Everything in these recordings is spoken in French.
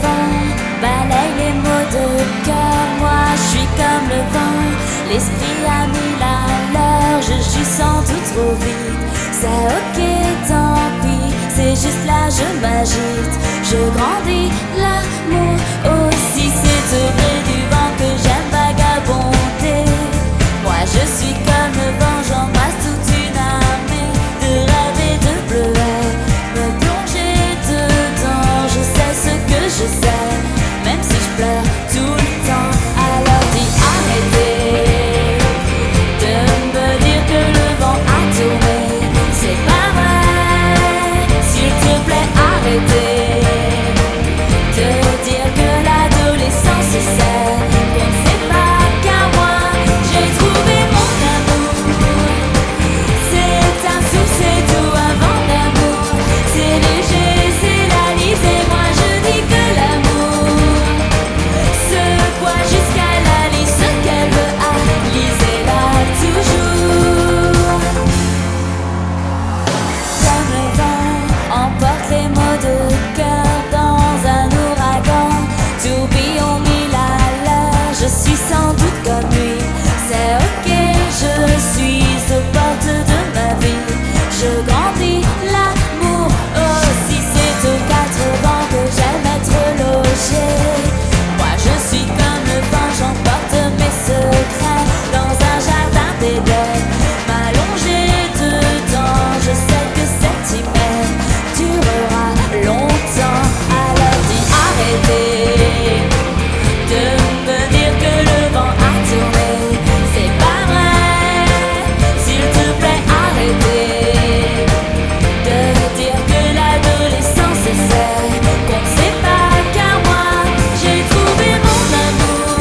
vent balaye les mots de cœur. Moi je suis comme le vent, l'esprit a mis la leur. Je suis sans doute trop vite, c'est ok tant pis. C'est juste là je m'agite, je grandis, l'amour aussi. C'est au gré du vent que j'aime vagabonder. Moi je suis comme le vent, j'embrasse toute une armée de rêves et de bleuets, me plonger dedans. Je sais ce que je sais, même si je pleure tout le temps. Alors dis arrêtez de me dire que le vent a tourné. C'est pas vrai, s'il te plaît arrêtez de dire que l'adolescence c'est qu'on ne sait pas qu'à moi. J'ai trouvé mon amour, c'est un souffle, c'est tout un vent d'amour. C'est léger, c'est la lise et moi je dis que l'amour secoue jusqu'à la lise ce qu'elle veut. Ah, lisez-la toujours. Comme le vent emporte les mots de cœur dans un ouragan, tourbillon mille à l'heure. Je suis sans doute comme lui, c'est ok, je suis aux portes de ma vie. Je grandis, l'amour aussi. C'est aux quatre vents que j'aime être logé. Moi je suis comme le vent, j'emporte mes secrets dans un jardin d'Éden, m'allonger dedans. Je sais que cette hymen durera longtemps. Alors dis arrêtez de me dire que le vent a tourné. C'est pas vrai, s'il te plaît arrêtez de dire que l'adolescence c'est qu'on ne sait pas qu'à moi. J'ai trouvé mon amour,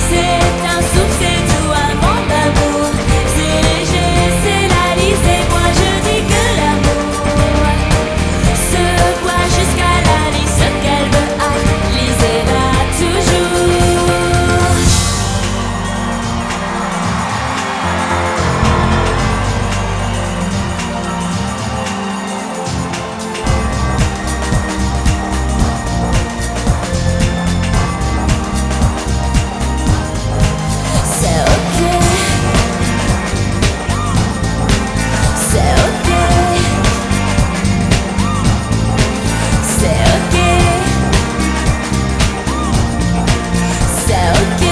c'est un souffle, c'est tout un vent d'amour. C'est léger, c'est la lise et moi je dis que l'amour secoue jusqu'à la lise ce qu'elle veut. Ah, lisez-la toujours. C'est ok, c'est ok, c'est ok, c'est ok.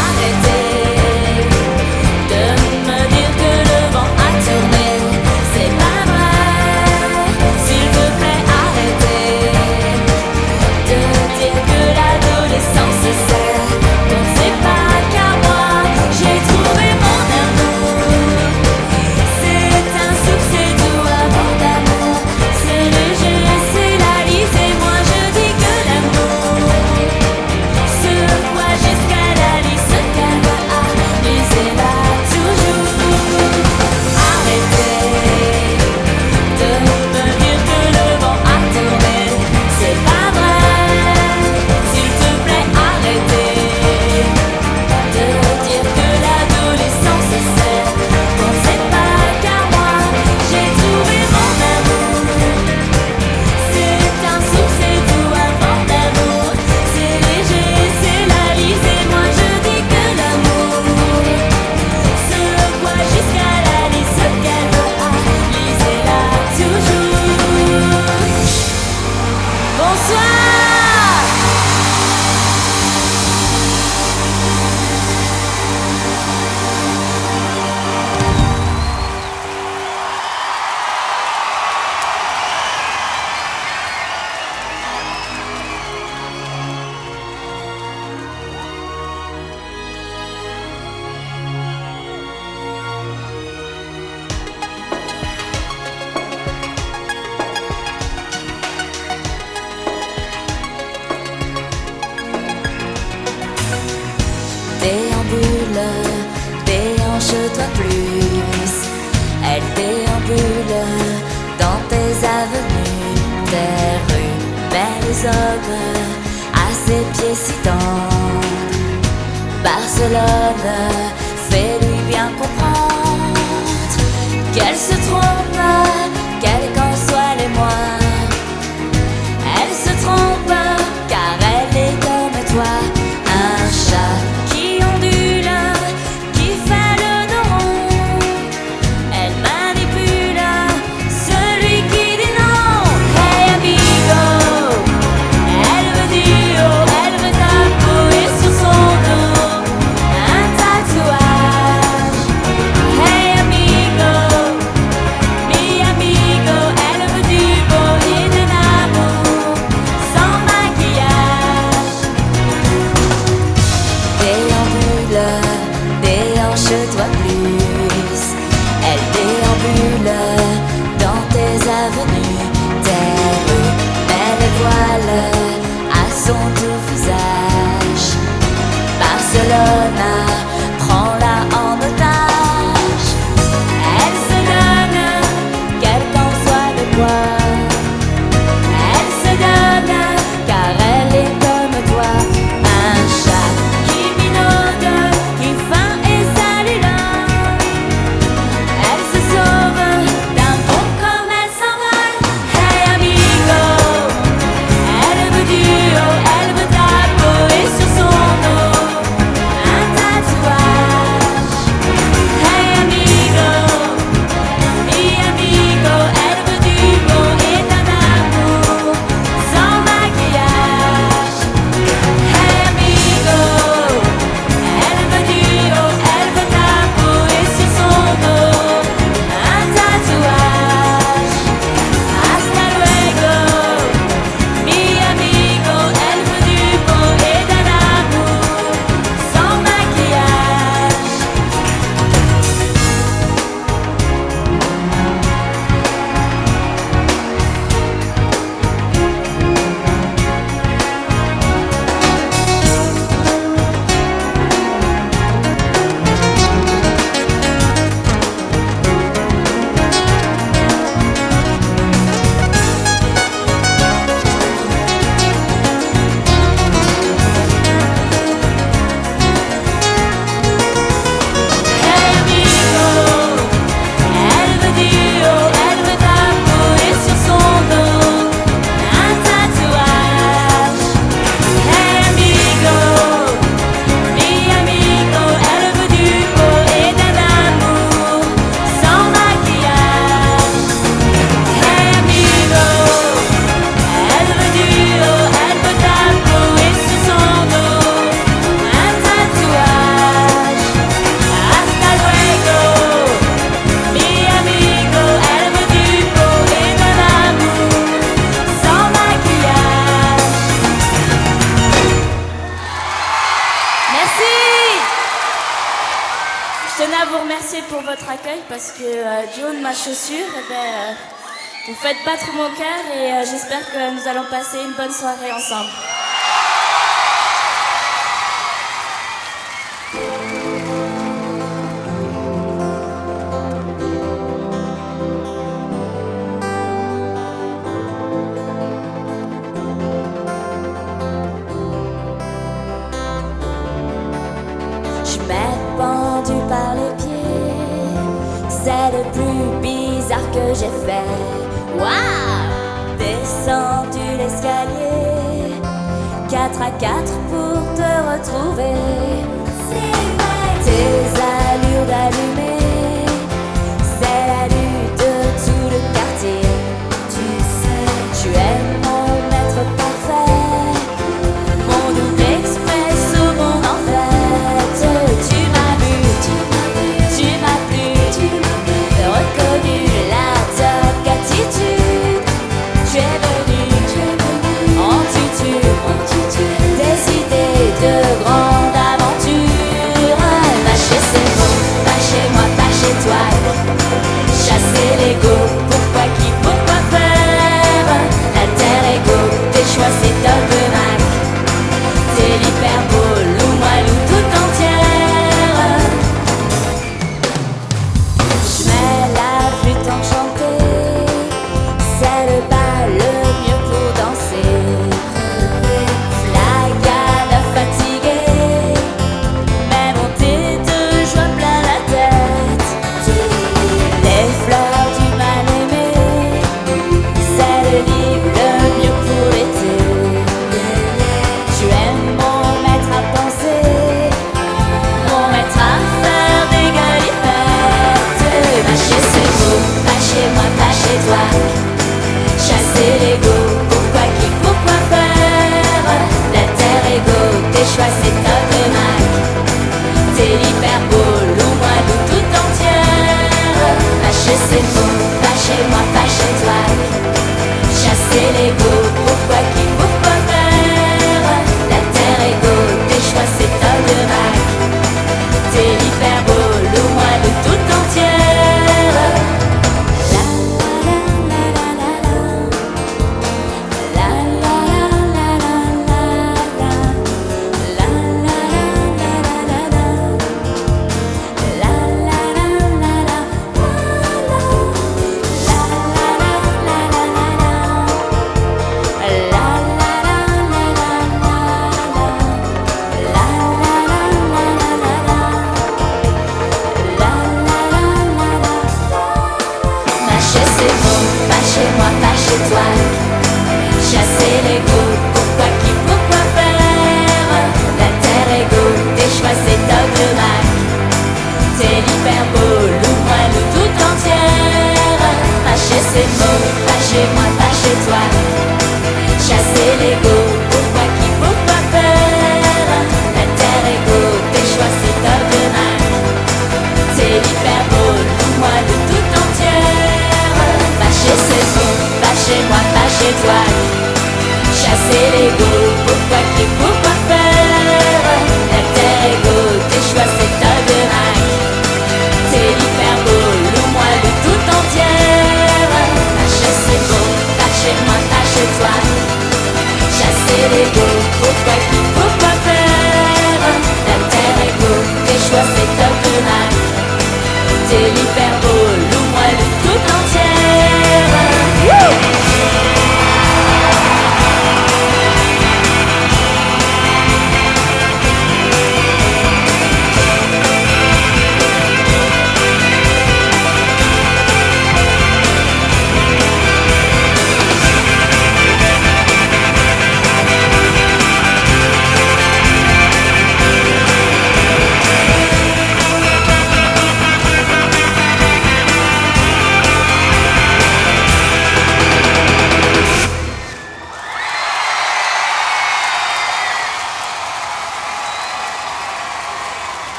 Arrêtez de me dire que le vent a tourné. C'est pas vrai, s'il te plaît arrêtez de dire que l'adolescence c'est qu'on ne sait pas qu'à moi. J'ai trouvé mon amour, c'est un souffle, c'est tout un vent d'amour. C'est léger, c'est la lise et moi je dis que l'amour secoue jusqu'à la lise ce qu'elle veut. Ah, lisez-la toujours. Arrêtez de me dire que le vent a tourné. C'est pas vrai, s'il te plaît arrêtez de dire que l'adolescence c'est qu'on ne sait pas qu'à moi. J'ai trouvé mon amour, c'est un souffle, c'est tout un vent d'amour. C'est léger, c'est la lise et moi je dis que l'amour secoue jusqu'à la lise ce qu'elle veut. Ah, lisez-la toujours. Bonsoir. Déambule, déhanche-toi plus. Elle déambule dans tes avenues, tes rues, mais les hommes à ses pieds s'y tendent. Barcelone, fais-lui bien comprendre qu'elle se trompe, quels qu'en soient les mois. Elle se trompe car elle est comme toi, un chat qui ondule, qui fait le dos rond. Elle manipule celui qui dit non. Hey amigo, elle veut du haut, elle veut ta peau et sur son dos un tatouage. Hey amigo, mi amigo, elle veut du beau et de l'amour sans maquillage. Déambule, déhanche-toi plus. Elle déambule dans tes avenues, tes rues, met les voiles à son doux visage. Barcelone, prends-la en otage. Elle se donne, quel qu'en soit le poids. Elle se donne, car elle est comme toi, un chat qui minaude, qui faim et salue. Elle se sauve d'un bond comme elle s'envole. Hey amigo, elle veut du haut, elle veut ta peau et sur son dos un tatouage. Hey amigo, mi amigo, elle veut du beau et d'un amour sans maquillage. Hey amigo, elle veut du haut, elle veut ta peau et sur son dos un tatouage. Hasta luego, mi amigo, elle veut du beau et d'un amour sans maquillage. Hey amigo, elle veut du haut, elle veut ta peau et sur son dos un tatouage. Hey amigo, mi amigo, elle veut du beau et d'un amour sans maquillage. Hey amigo, elle veut du haut, elle veut ta peau et sur son dos un tatouage. Hasta luego, mi amigo, elle veut du beau et de l'amour sans maquillage. Merci. Je tenais à vous remercier pour votre accueil parce que John, ma chaussure, vous faites battre mon cœur et j'espère que nous allons passer une bonne soirée ensemble. Je m'ai pendu par les pieds, c'est le plus bizarre que j'ai fait. Waouh! Descendu l'escalier, 4 à 4 pour te retrouver. Tes allures d'allumé, c'est la lutte de tout le quartier. Tu sais, tu es mon maître parfait, mon double expresso, mon enfer. Tu m'as vu, tu m'as plu, j'ai reconnu la top attitude. Tu es venu en tutu, des idées de grande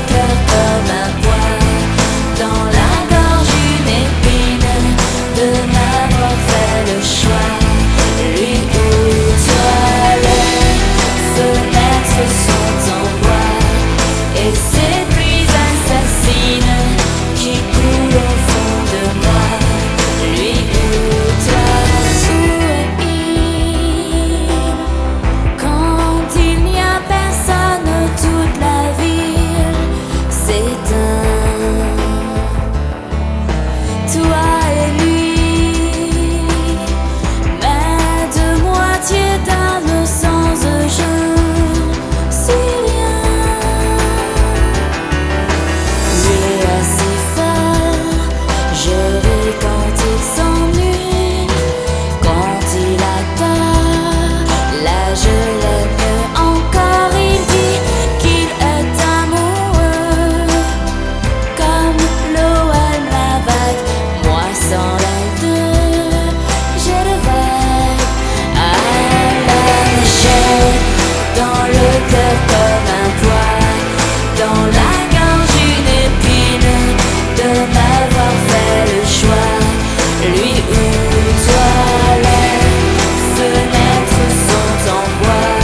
cœur comme un poids, dans la gorge une épine, de n'avoir fait le choix. Lui ou toi, les fenêtres sont en bois, et ces pluies assassines qui coulent au fond de moi. Lui ou toi, où est-il quand il n'y a personne, toute la ville s'éteint. Toi et lui, mais de moitié d'un sens je suis rien. Lui est assez fort, je ris quand il s'ennuie, quand il a tort, là je l'aime encore. Il dit qu'il est amoureux, comme l'eau aime la vague. Moi sans les deux, j'ai le vague. Alors j'ai dans le cœur comme un poids, dans la gorge une épine, de n'avoir fait le choix. Lui ou toi, les fenêtres sont en bois,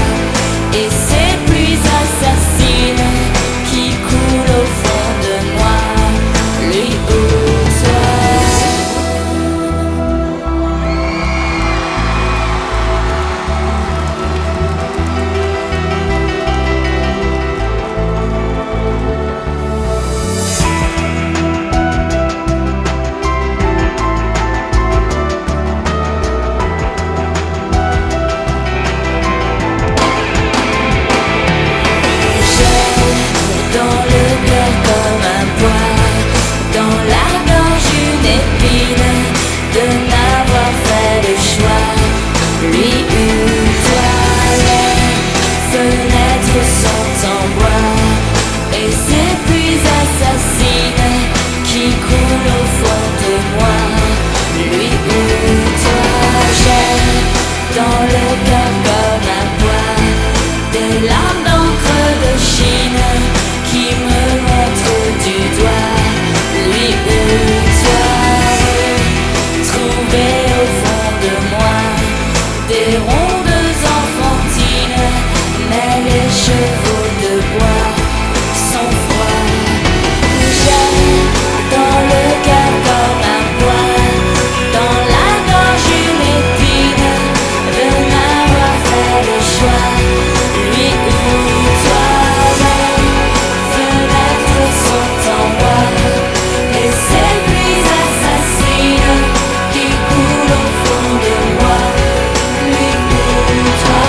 et ces pluies assassines qui coulent au fond de moi. Lui ou toi. J'ai dans le cœur comme un poids, dans la gorge une épine, de n'avoir fait le choix. Lui ou toi, les fenêtres sont en bois, et ces pluies assassines qui coulent au fond de moi. Lui ou toi, j'ai dans le cœur comme un poids, des larmes d'encre de Chine qui me montrent du doigt. Lui ou toi, trouver au fond de moi des rondes enfantines, mais les chevaux de bois sont froids. J'ai dans le cœur comme un poids, dans la gorge une épine, de n'avoir fait le choix. Lui ou toi, les fenêtres sont en bois, et ces pluies assassines qui coulent au fond de moi. Lui ou toi.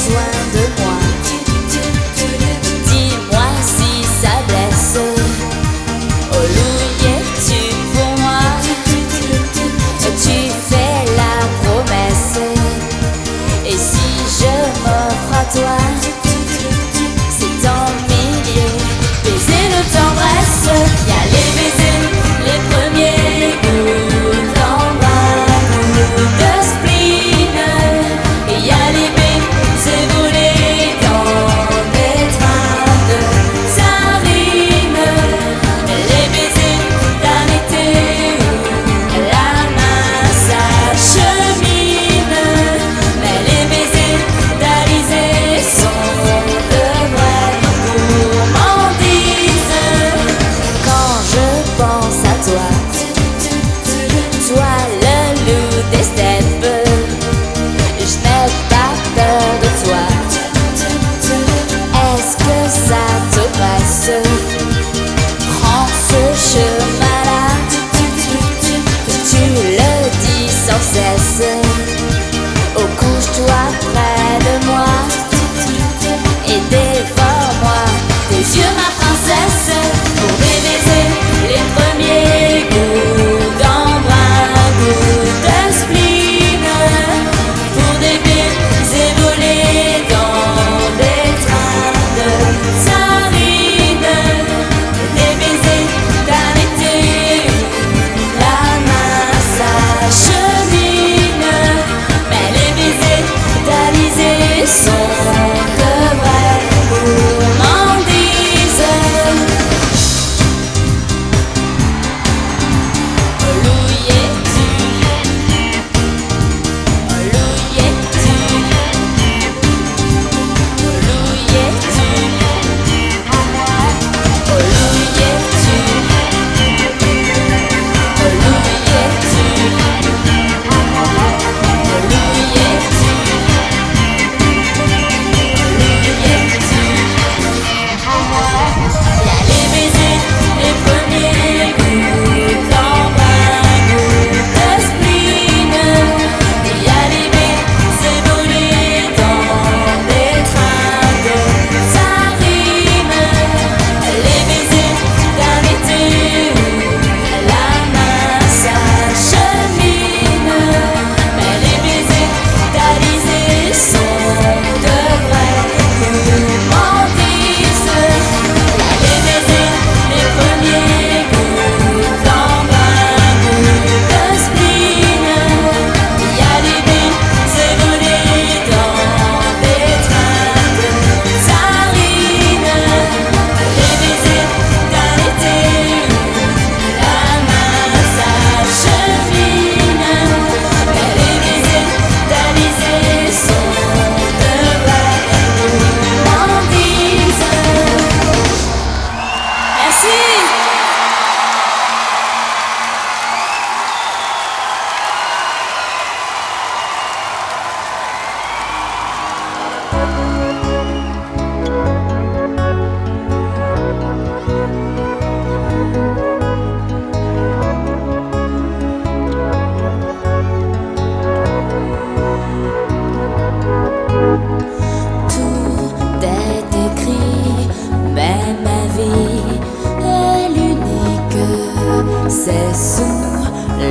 soin de moi.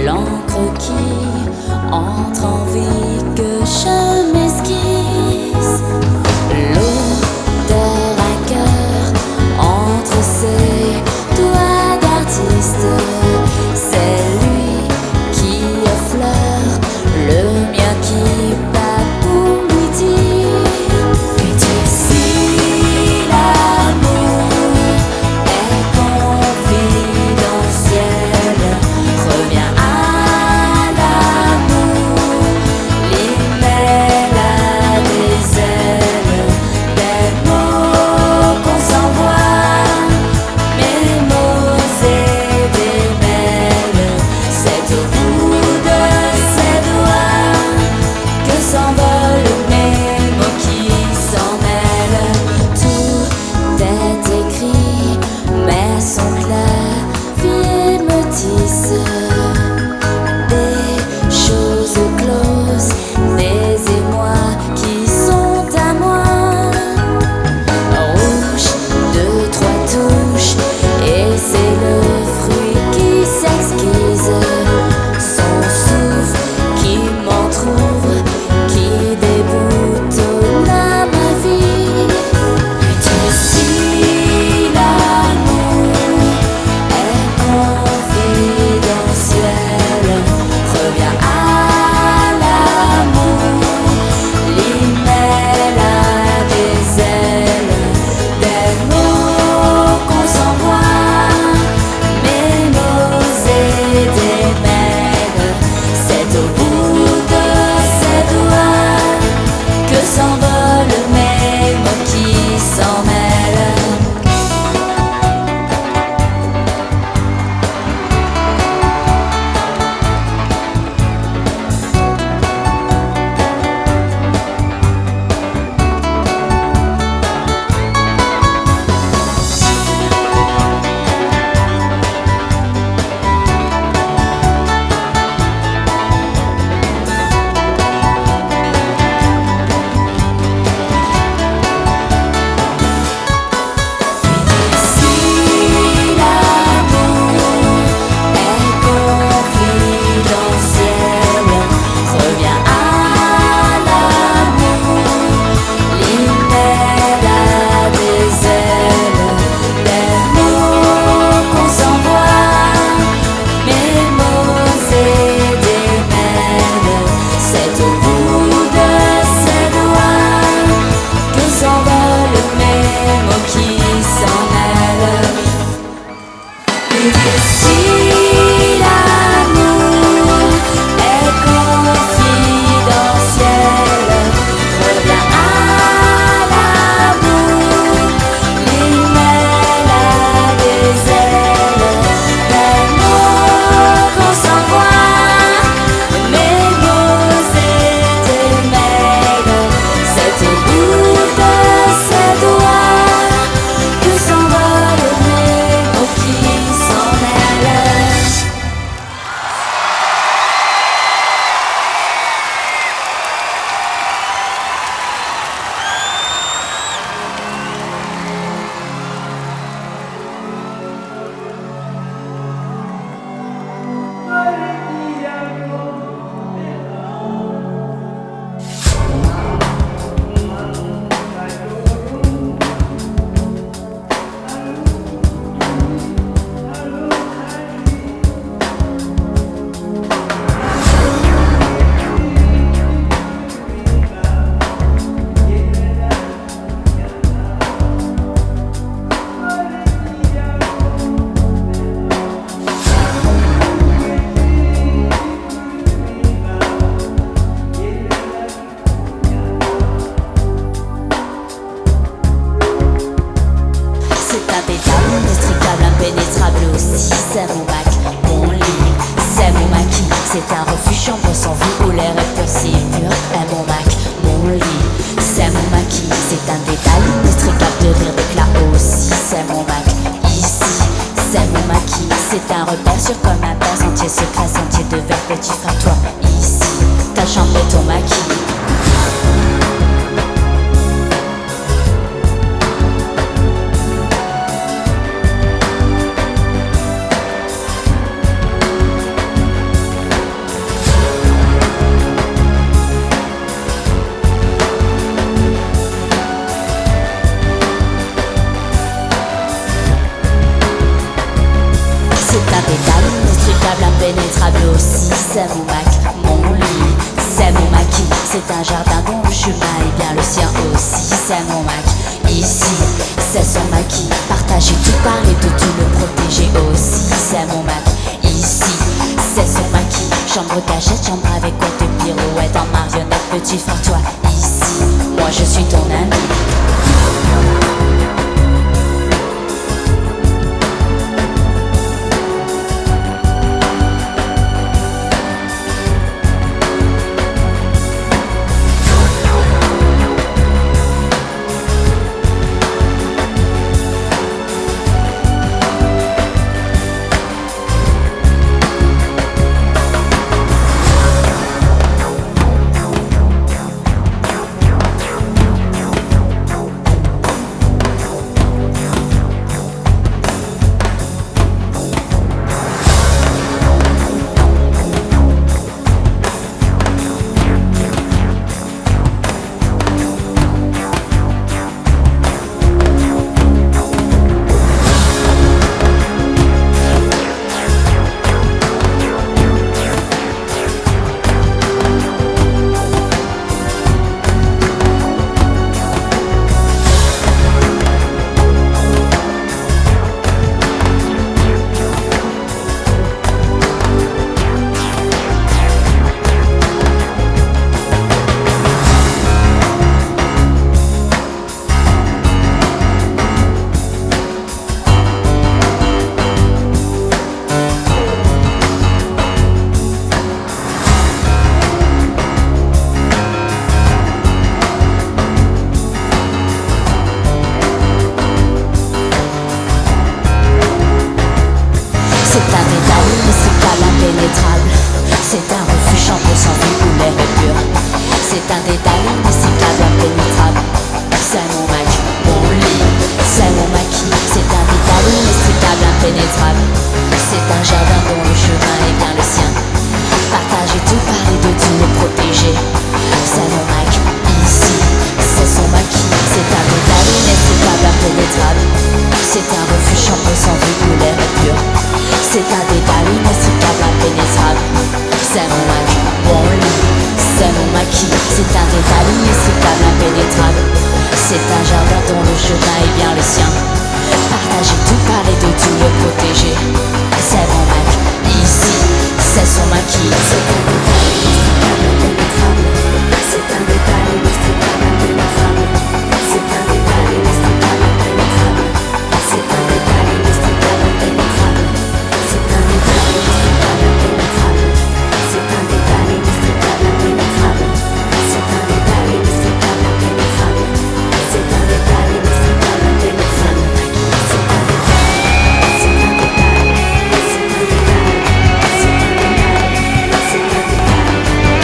l'encre qui entre en vie que je m'esquisse. L'odeur à cœur entre ses doigts d'artiste. C'est lui qui effleure le mien qui bat pour lui dire. Lui dire si l'amour est confidentiel, reviens à l'amour, l'email a des ailes, des mots qu'on s'envoie, mes mots et des mails. C'est au bout de ses doigts que s'envolent mes mots qui s'en mêlent. Tout est écrit, mais son clavier me tisse des choses closes, des émois qui sont à moi. Rouge, deux, trois touches, et c'est le fruit qui s'exquise. Son souffle qui m'entrouvre, qui déboutonne à ma vie. Lui dire si l'amour est confidentiel, reviens à l'amour, l'email a des ailes, des mots qu'on s'envoie, mes mots et des mails. C'est au bout de ses doigts que s'envolent mes mots qui s'en mêlent. Si l'amour est confidentiel, reviens à l'amour, l'email a des ailes, des mots qu'on s'envoie, mes mots et des mails. C'est au bout de ses doigts que s'envolent mes mots qui s'en mêlent. Lui dire si l'amour est confidentiel, reviens à l'amour, l'email a des ailes, des mots qu'on s'envoie, mes mots et des mails. C'est au bout de ses doigts que s'envolent mes mots qui s'en mêlent. C'est impétable, indestructible, impénétrable aussi. C'est mon bac, mon lit, c'est mon maquis. C'est un refuge, chambre sans vue où l'air est pur, si pur. Et mon bac, mon lit, c'est mon maquis. C'est un détail indestructible de rire d'éclat aussi. C'est mon bac, ici, c'est mon maquis. C'est un repère sûr comme un père, sentier secret, sentier de verre, petit frère, toi, ici. Ta chambre est ton maquis. impénétrable aussi. C'est mon Mac, mon lit, c'est mon maquis. C'est un jardin dont le chemin est bien le sien aussi. C'est mon Mac, ici, c'est son maquis. Partager tout, parler de tout, le protéger aussi. C'est mon Mac, ici, c'est son maquis. Chambre cachette, chambre avec quoi de pirouette en marionnette. Petit frère, toi, ici, moi je suis ton ami. C'est un détail inextricable, impénétrable. C'est un refuge chambre sans vue où l'air est pur. C'est un détail inextricable, impénétrable. C'est mon Mac, mon lit, c'est mon maquis. C'est un détail inextricable, impénétrable. C'est un jardin dont le chemin est bien le sien. Partager tout, parler de tout, le protéger. C'est mon Mac, ici, c'est son maquis. C'est un détail inextricable, impénétrable. C'est un refuge chambre sans vue où l'air est pur. C'est un détail inextricable, impénétrable. C'est mon Mac, mon lit, c'est mon maquis. C'est un détail inextricable, impénétrable. C'est un jardin dont le chemin est bien le sien. Partager tout, parler de tout, le protéger. C'est mon Mac, ici, c'est son maquis. C'est un détail inextricable, impénétrable. C'est un détail inextricable, impénétrable. C'est un détail inextricable, impénétrable. C'est un détail inextricable, impénétrable. C'est un détail inextricable, impénétrable. C'est un détail inextricable, impénétrable. C'est un détail inextricable, impénétrable. C'est un détail inextricable, impénétrable. C'est un détail, c'est un détail, c'est un détail, c'est un détail, c'est un détail.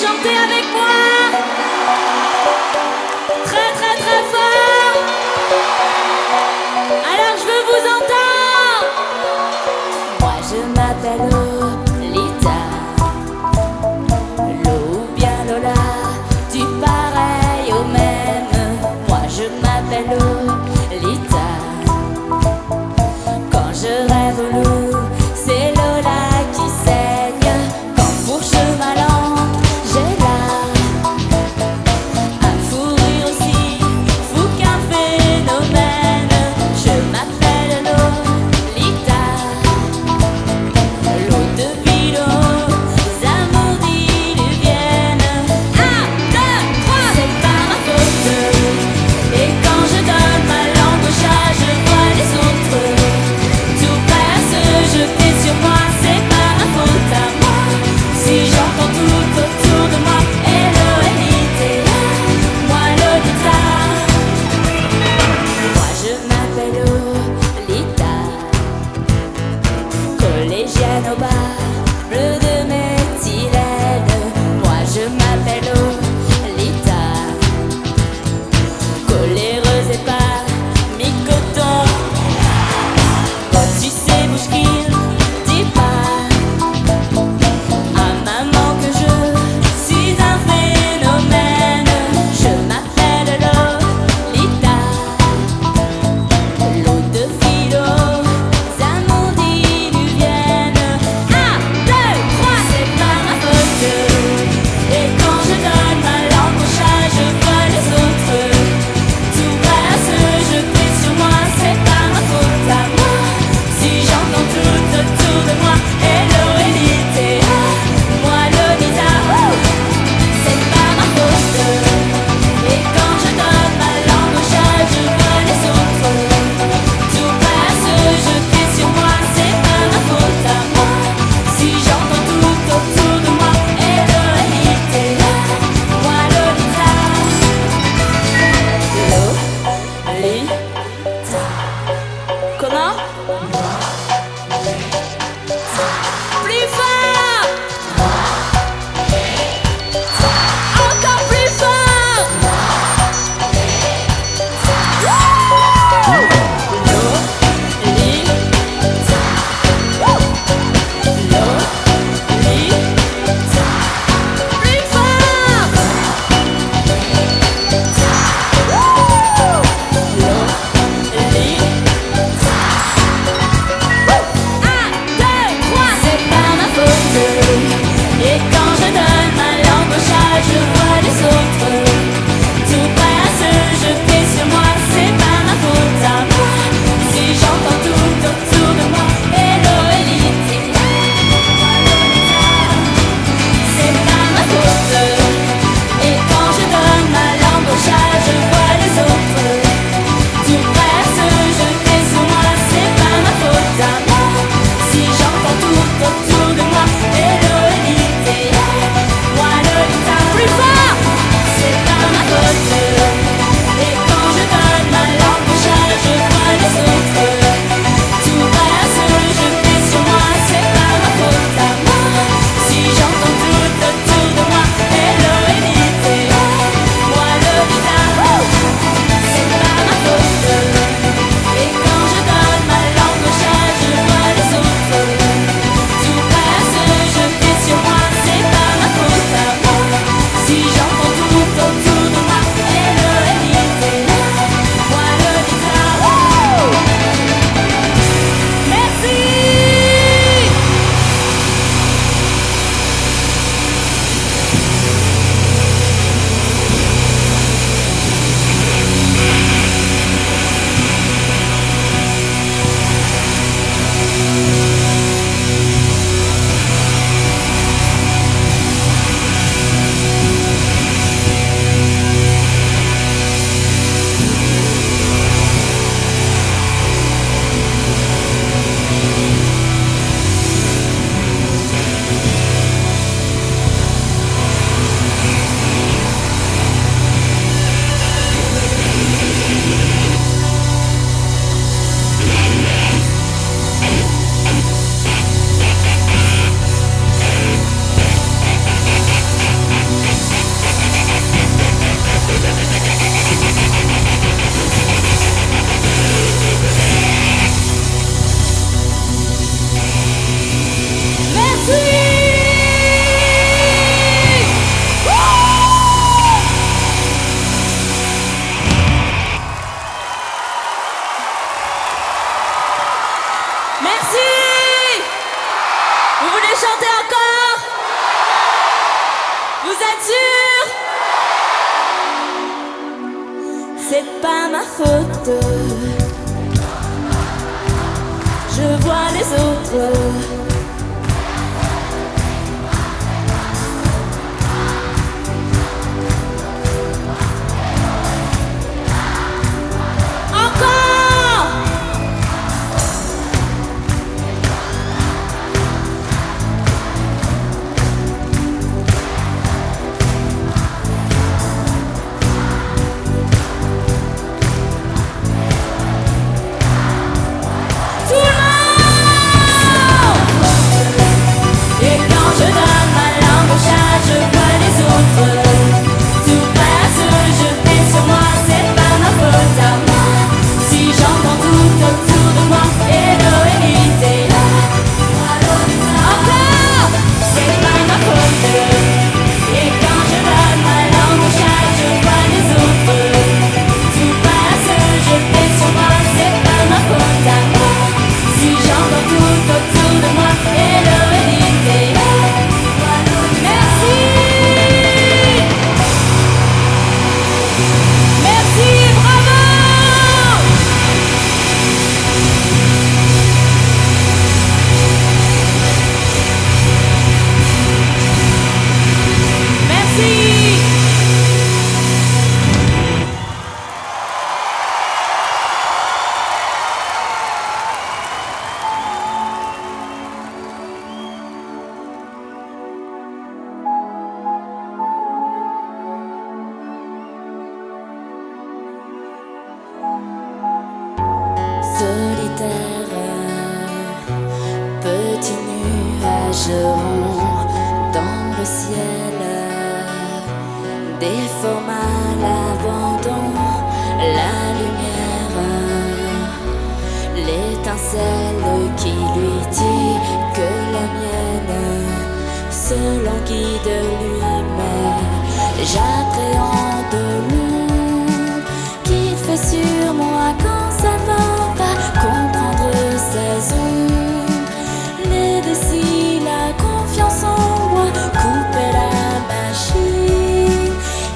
chanter avec moi? Très très très fort. Alors je veux vous entendre. Moi je m'appelle Lolita, Lo ou bien Lola, du pareil au même. Moi je m'appelle Lolita. Quand je rêve au loup, c'est Lola qui saigne. Quand pour chemin lent, j'ai la nature. C'est pas ma faute. Je vois les autres. Petit nuage rond dans le ciel, des formes à l'abandon, la lumière, l'étincelle qui lui dit que la mienne se languit de lui, mais j'appréhende l'ombre qu'il fait sur moi quand ça ne va pas comprendre ses ondes. Si la confiance en moi couper la machine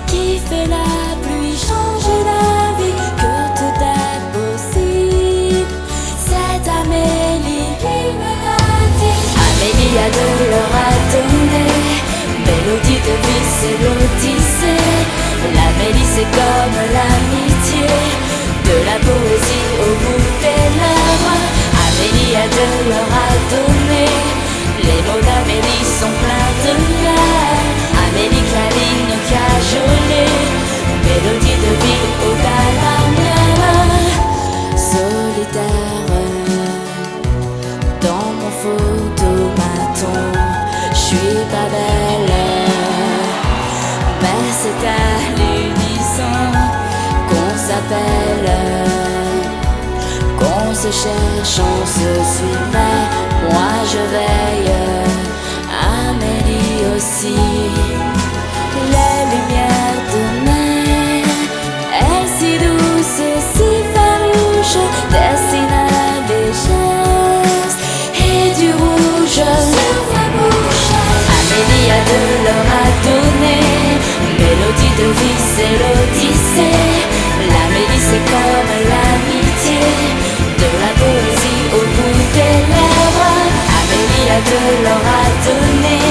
qui fait la pluie changer la vie, que tout est possible. C'est Amélie qui me l'a dit. Amélie a de l'or à donner, mélodie de vie c'est l'odyssée. L'Amélie c'est comme l'amitié, de la poésie au bout des lèvres. Amélie a de l'or à donner, les mots d'Amélie sont pleins de miel. Amélie câline cajolée, mélodie de vie au la solitaire, dans mon photomaton, j'suis pas belle, mais c'est à l'unisson qu'on s'appelle. On se cherche, on se suit, mais moi je veille, Amélie aussi. Les lumières de mer, elles si douces et si farouches, dessinent des gestes et du rouge sur la bouche. Amélie a de l'or à donner, mélodie de vie c'est l'odyssée. L'Amélie c'est comme l'amitié, de la poésie au bout des lèvres. Amélie a de l'or à donner,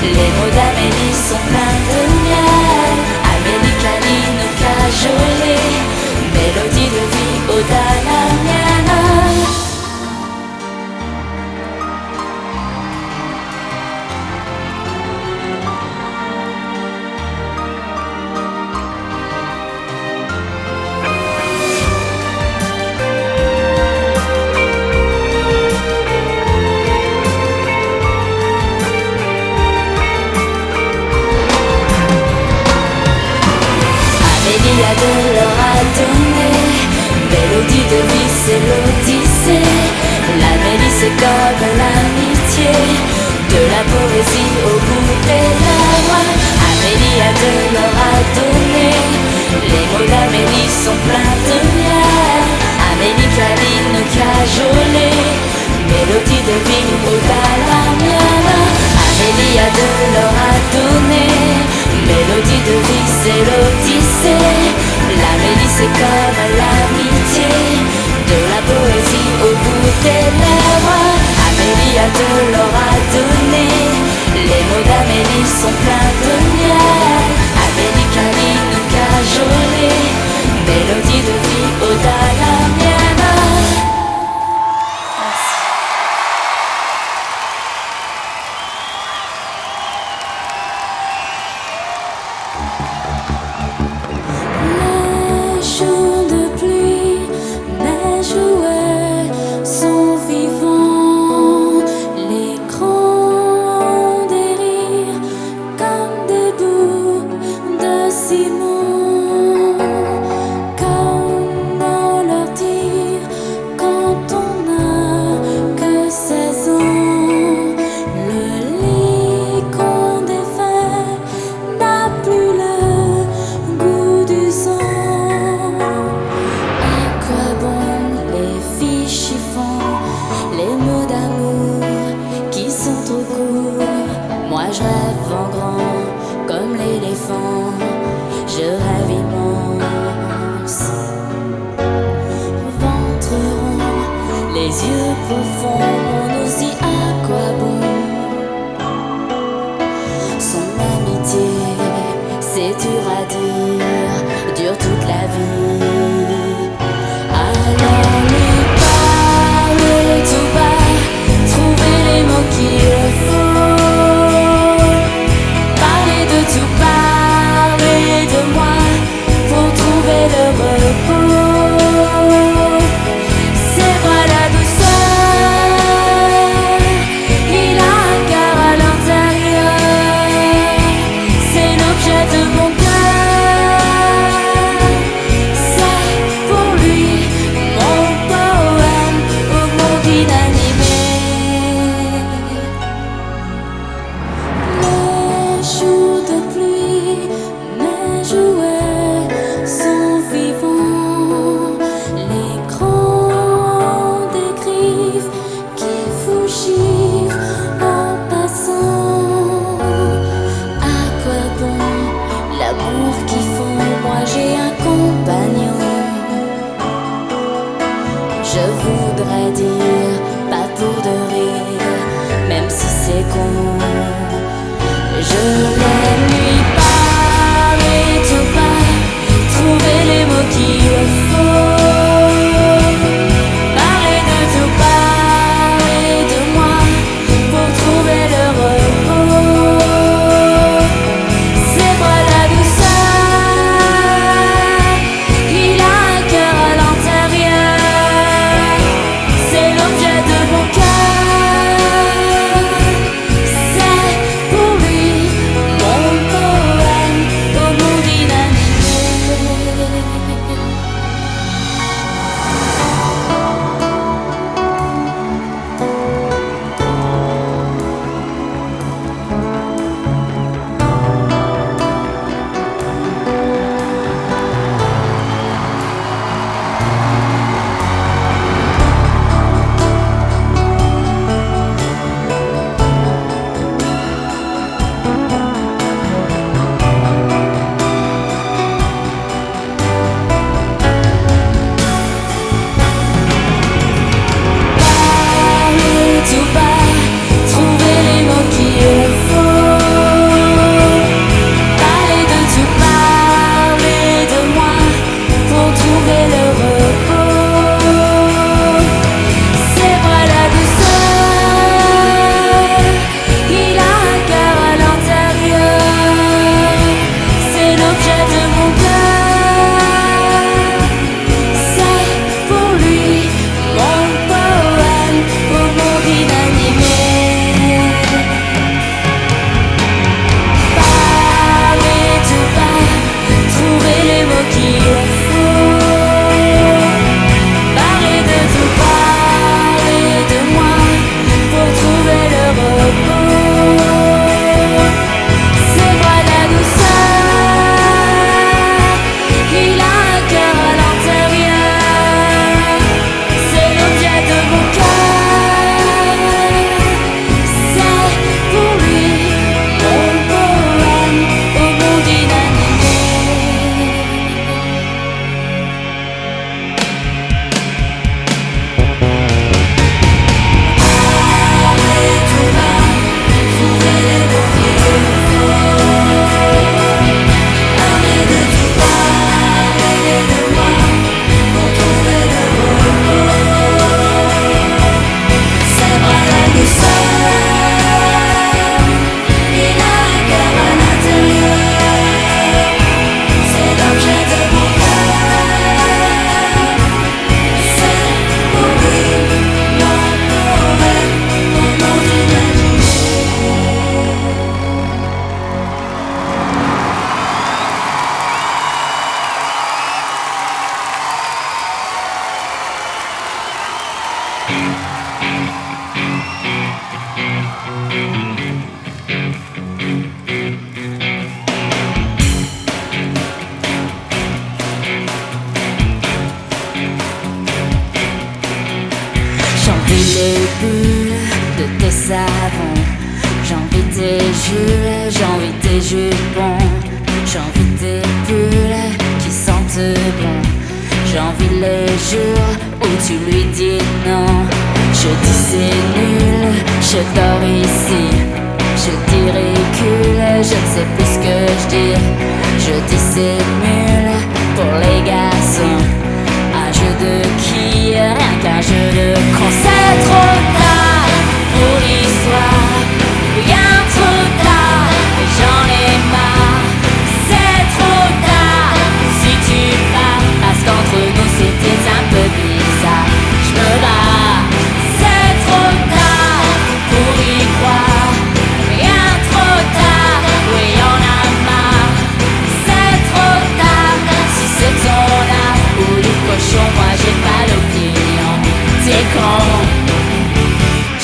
les mots d'Amélie sont pleins de miel. Amélie câline cajolée, mélodie de vie au-delà la mienne. Amélie a de l'or à donner, mélodie de vie c'est l'odyssée. L'Amélie c'est comme l'amitié, de la poésie au bout des lèvres. Amélie a de l'or à donner, les mots d'Amélie sont pleins de miel. Amélie câline cajolée, mélodie de vie au la mienne. Amélie a de l'or à donner, c'est comme l'amitié, de la poésie au bout des lèvres. Amélie a de l'or à donner, les mots d'Amélie sont pleins de miel. Amélie câline ou cajolée, mélodie de vie, ode à la mienne. Les jours de pluie, mes jouets sont vivants. Les grands des rires comme des bouts de ciment. Comment leur dire quand on n'a que 16 ans? Le lit qu'on défait n'a plus le goût du sang. À quoi bon les filles chiffons, les mots d'amour qui sont trop courts? Moi je rêve en grand comme l'éléphant, je rêve immense. Ventre rond, les yeux profonds, on nous dit à quoi bon? Son amitié, c'est dur à dire, dure toute la vie. Alors lui parler tout bas, trouver les mots qu'il faut. Parler de tout, parler de moi, pour trouver le repos. C'est moi la douceur, il a un cœur à l'intérieur, c'est l'objet de mon cœur. C'est pour lui mon poème au monde inanimé. Les jours de pluie, mes jouets sont vivants. Les grands décrivent qui fougivent en passant. À quoi bon l'amour qu'ils font? Moi j'ai un compagnon. Je voudrais dire, pas pour de rire, même si c'est con. Je l'aime lui parler tout bas, trouver les mots qu'il faut. Parler de tout, parler de moi, pour trouver le repos. C'est moi la douceur, il a un cœur à l'intérieur, c'est l'objet de mon cœur. C'est pour lui j'ai envie de tes jupons, j'ai envie de tes pulls qui sentent bon. J'ai envie les jours où tu lui dis non. Je dis c'est nul, je dors ici. Je dis recule, je ne sais plus ce que je dis. Je dis c'est nul pour les garçons. Un jeu de qui, rien qu'un jeu de con. C'est trop tard pour l'histoire, bien trop tard, j'en ai marre. C'est trop tard si tu pars, parce qu'entre nous c'était un peu bizarre. Je me barre, c'est trop tard pour y croire, bien trop tard, oui y'en a marre. C'est trop tard si c'est ton art ou du cochon, moi j'ai pas l'opinion. T'es con.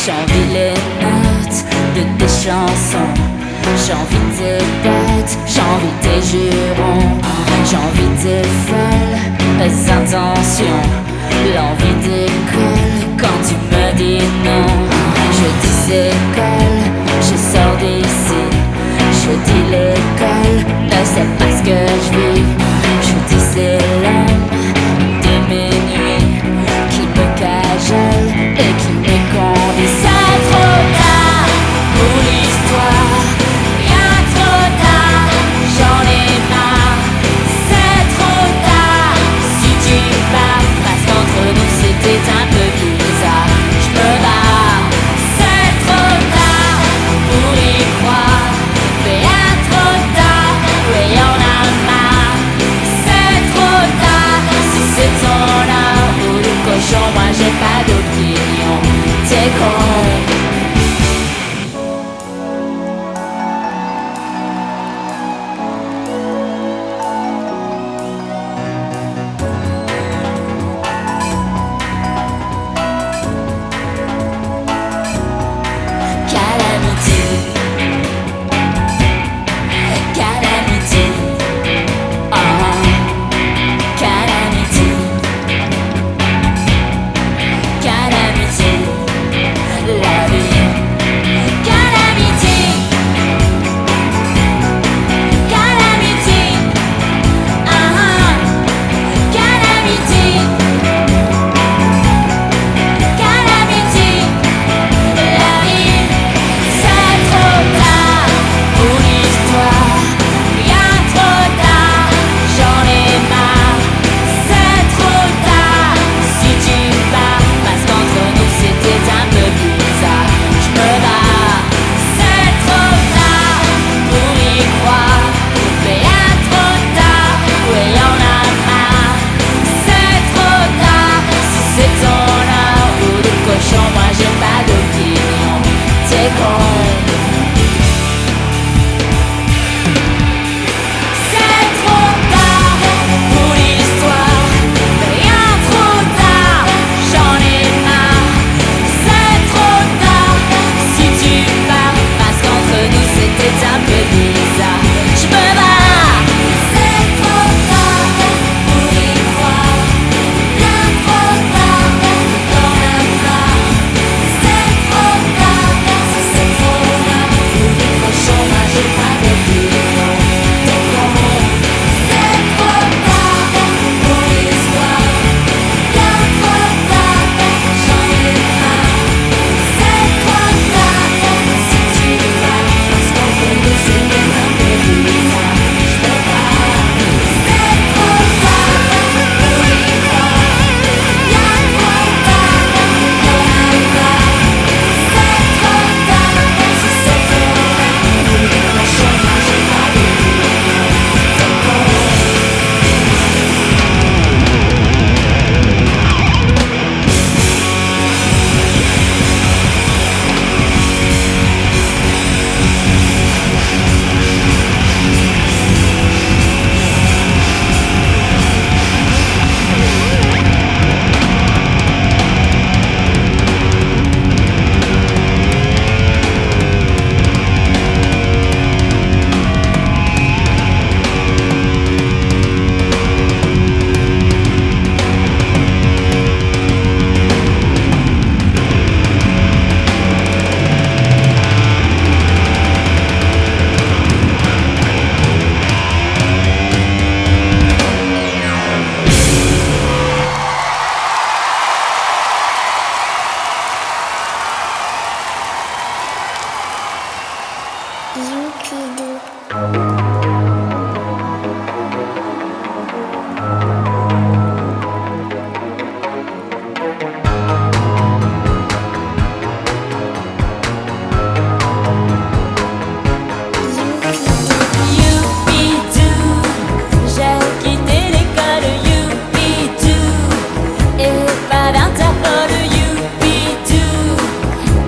J'ai envie les notes de tes chansons, j'ai envie de tes potes, j'ai envie de tes jurons, j'ai envie de tes folles intentions, l'envie d'école quand tu me dis non. Je dis école, je sors d'ici, je dis l'école ne sait pas ce que je vis. Je dis c'est l'homme de mes nuits qui me cajole et qui me conduit. C'est trop tard pour l'histoire, bien trop tard, j'en ai marre. C'est trop tard si tu pars, parce qu'entre nous c'était un peu bizarre. Je me barre, c'est trop tard pour y croire.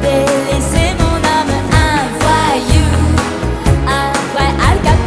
Délaisser mon âme, un voyou, un vrai Al Capone.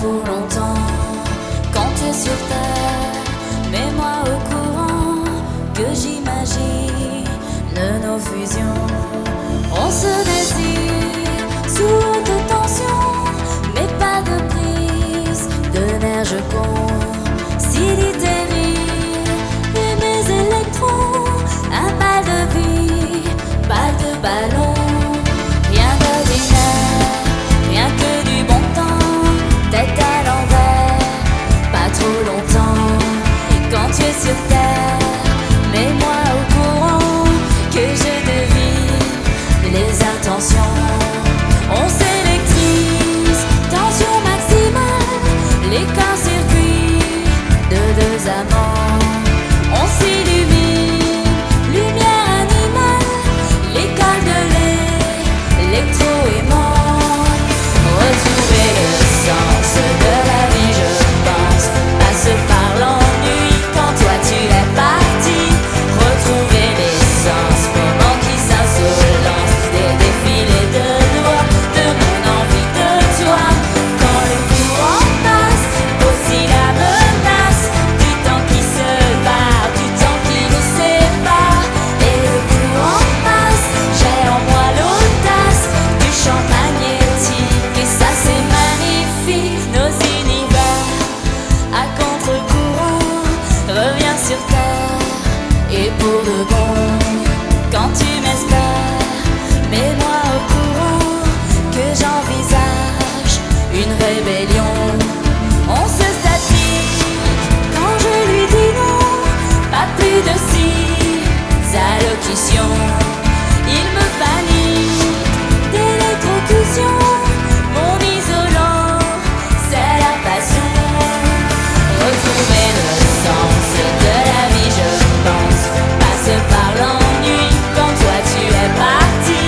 pour longtemps. Quand tu es sur terre, mets-moi au courant que j'imagine nos fusions. On se désire sous haute tension, mais pas de prise de nerfs, je considérie et mes électrons, un bal de vie, balle de ballon. Rien d'ordinaire, rien que du bon temps, tête à l'envers, pas trop longtemps. Quand tu es sur terre, mets-moi au courant que je devine les intentions. On s'électrise, tension maximale, les corps-circuits de deux amants. On s'illumine, lumière animale, l'école de l'électro-aimant. Retrouver le sens de la vie, je pense, passe par l'ennui quand toi tu es parti. Retrouver l'essence, moment qui s'insolence, des défilés de doigts, de mon envie de toi. Quand le courant passe, aussi la menace du temps qui se barre, du temps qui nous sépare. Et le courant passe, j'ai en moi l'audace du champ magnétique, et ça c'est magnifique. Nos univers à contre-courant, reviens sur terre, et pour de bon. Quand tu m'espères, mets-moi au courant que j'envisage une rébellion. On se statique quand je lui dis non, pas plus de six allocutions. Il me panique d'électrocution, mon isolant, c'est la passion. Retrouver le sens de la vie, je pense, passe par l'ennui quand toi tu es parti.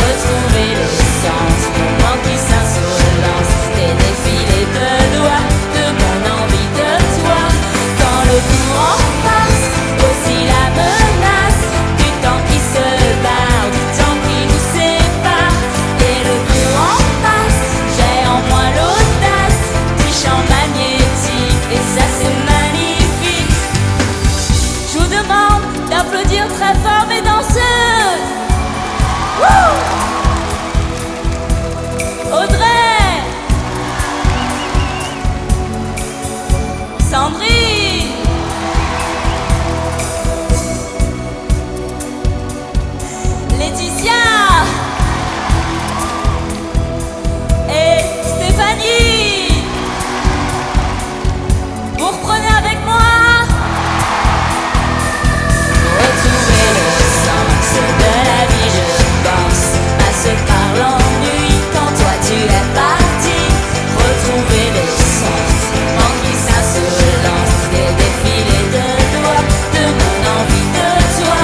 Retrouver le sens, moment qui s'insolence, des défilés de doigts, de mon envie de toi. Quand le courant passe, aussi la menace du temps qui se barre, du temps qui nous sépare. Et le courant passe, j'ai en moi l'audace du champ magnétique, et ça c'est magnifique. Je vous demande d'applaudir très fort mes danseuses. Wouh! Audrey, Sandrine, Laetitia et Stéphanie. Vous reprenez avec moi. Retrouver le sens de la vie, je pense, passe par l'ennui quand toi tu es parti. Retrouver le sens, moment qui s'insolence, des défilés de doigts, de mon envie de toi.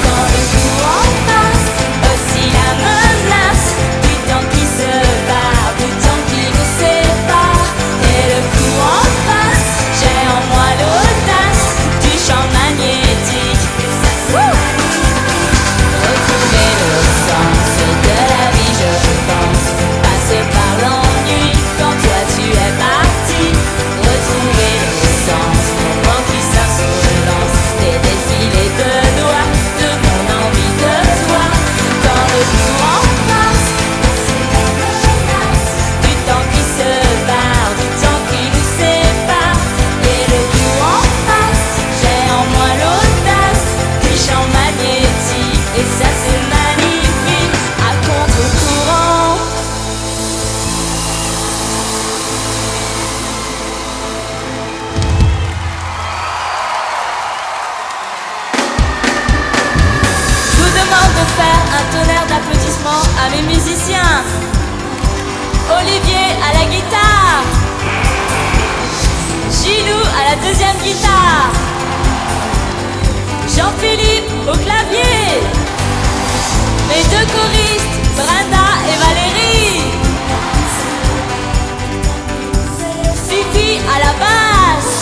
Quand le courant passe, aussi la menace du temps qui se barre, du temps qui nous sépare. Et le courant passe, j'ai en moi l'audace du champ magnétique. Retrouver le sens de la vie, je pense, passe par l'ennui quand toi tu es parti. Retrouver le sens, moment qui s'insolence, des défilés de doigts, de mon envie de toi. Quand le courant passe, du temps qui se barre, du temps qui nous sépare. Et le courant passe, j'ai en moi l'audace du champ magnétique, et ça c'est magnifique, à contre-courant. Je vous demande de faire un tonnerre d'applaudissements à mes musiciens. Olivier à la guitare, Gilou à la deuxième guitare, Jean-Philippe au clavier, mes deux choristes, Brenda et Valérie, Fifi à la basse,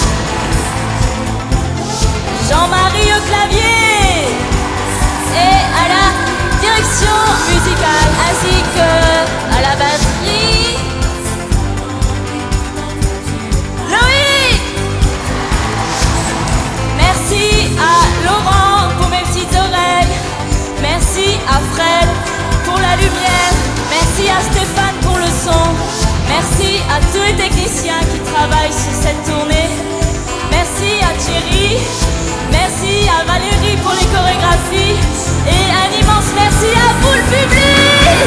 Jean-Marie au clavier, et à la direction musicale ainsi que à la batterie à Stéphane pour le son. Merci à tous les techniciens qui travaillent sur cette tournée. Merci à Thierry. Merci à Valérie pour les chorégraphies. Et un immense merci à vous le public.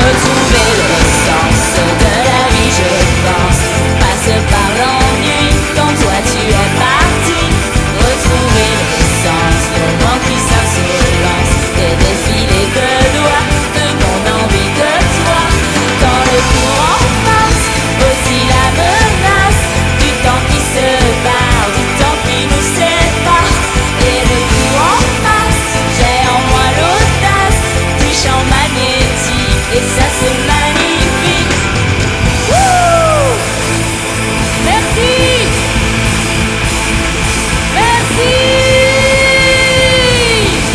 Retrouver le sens de la vie, je pense, passe par l'ennui quand toi tu es parti. Retrouver le sens, le vent qui s'insolence, des défilés de doigts, de mon envie de toi. Quand le courant passe, aussi la menace du temps qui se barre, du temps qui nous sépare. Et le courant passe, j'ai en moi l'audace du champ magnétique, et ça c'est magnifique. Wouh! Merci! Merci!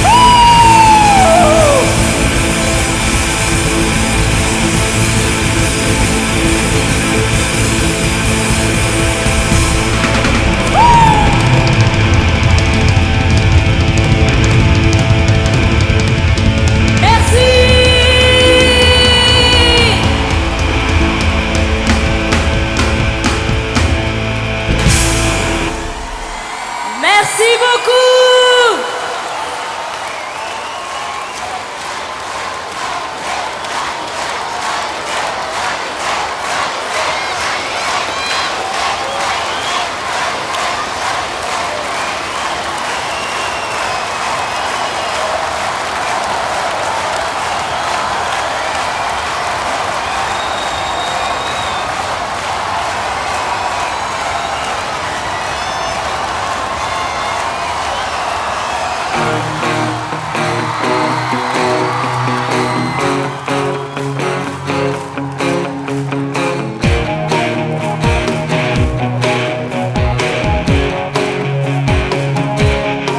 Wouh! Merci! Merci beaucoup!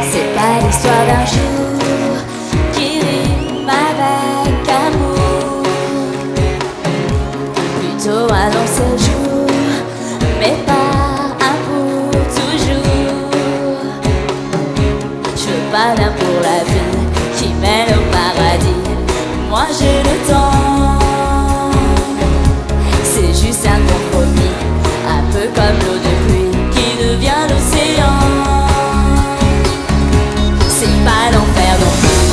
C'est pas l'histoire d'un jour qui rime avec amour, plutôt un long séjour, mais pas un pour toujours. Je veux pas d'un pour la vie qui mène au paradis. Moi j'ai le temps, c'est juste un compromis, un peu comme l'eau de pluie qui devient l'océan. C'est pas l'enfer non plus,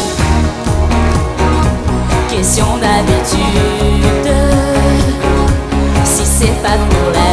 question d'habitude. Si c'est pas pour la